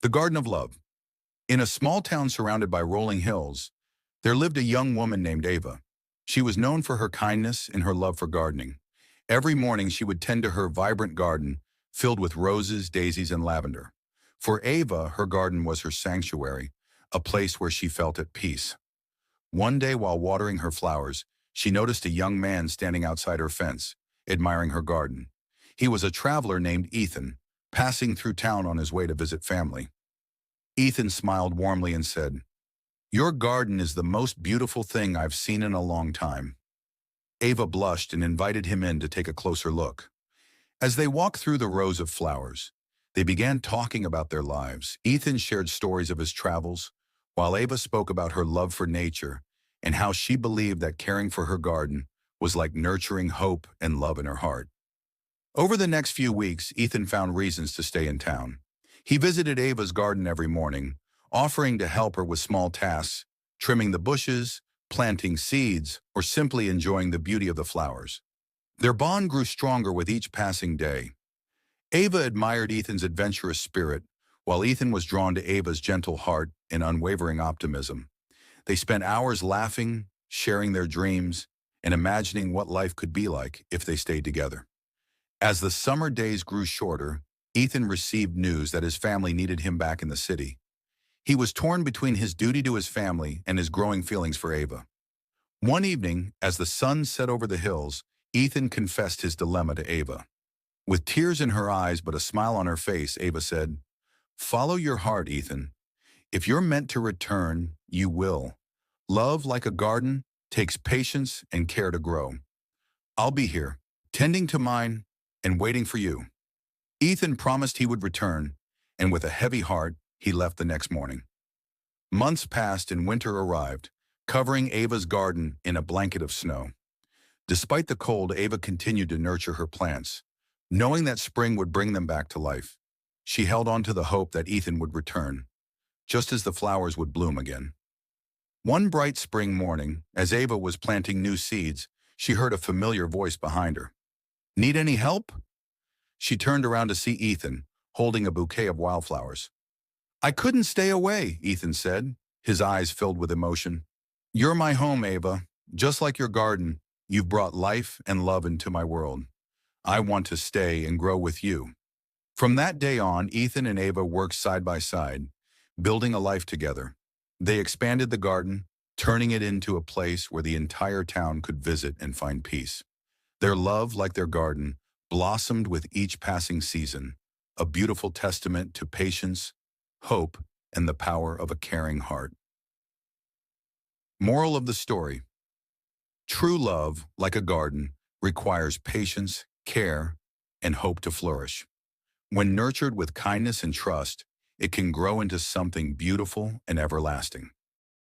The Garden of Love. In a small town surrounded by rolling hills, there lived a young woman named Ava. She was known for her kindness and her love for gardening. Every morning she would tend to her vibrant garden, filled with roses, daisies, and lavender. For Ava, her garden was her sanctuary, a place where she felt at peace. One day while watering her flowers, she noticed a young man standing outside her fence, admiring her garden. He was a traveler named Ethan, passing through town on his way to visit family. Ethan smiled warmly and said, "Your garden is the most beautiful thing I've seen in a long time." Ava blushed and invited him in to take a closer look. As they walked through the rows of flowers, they began talking about their lives. Ethan shared stories of his travels, while Ava spoke about her love for nature and how she believed that caring for her garden was like nurturing hope and love in her heart. Over the next few weeks, Ethan found reasons to stay in town. He visited Ava's garden every morning, offering to help her with small tasks, trimming the bushes, planting seeds, or simply enjoying the beauty of the flowers. Their bond grew stronger with each passing day. Ava admired Ethan's adventurous spirit, while Ethan was drawn to Ava's gentle heart and unwavering optimism. They spent hours laughing, sharing their dreams, and imagining what life could be like if they stayed together. As the summer days grew shorter, Ethan received news that his family needed him back in the city. He was torn between his duty to his family and his growing feelings for Ava. One evening, as the sun set over the hills, Ethan confessed his dilemma to Ava. With tears in her eyes but a smile on her face, Ava said, "Follow your heart, Ethan. If you're meant to return, you will. Love, like a garden, takes patience and care to grow. I'll be here, tending to mine and waiting for you." Ethan promised he would return, and with a heavy heart, he left the next morning. Months passed and winter arrived, covering Ava's garden in a blanket of snow. Despite the cold, Ava continued to nurture her plants, knowing that spring would bring them back to life. She held on to the hope that Ethan would return, just as the flowers would bloom again. One bright spring morning, as Ava was planting new seeds, she heard a familiar voice behind her. "Need any help?" She turned around to see Ethan, holding a bouquet of wildflowers. "I couldn't stay away," Ethan said, his eyes filled with emotion. "You're my home, Ava. Just like your garden, you've brought life and love into my world. I want to stay and grow with you." From that day on, Ethan and Ava worked side by side, building a life together. They expanded the garden, turning it into a place where the entire town could visit and find peace. Their love, like their garden, blossomed with each passing season, a beautiful testament to patience, hope, and the power of a caring heart. Moral of the story: true love, like a garden, requires patience, care, and hope to flourish. When nurtured with kindness and trust, it can grow into something beautiful and everlasting.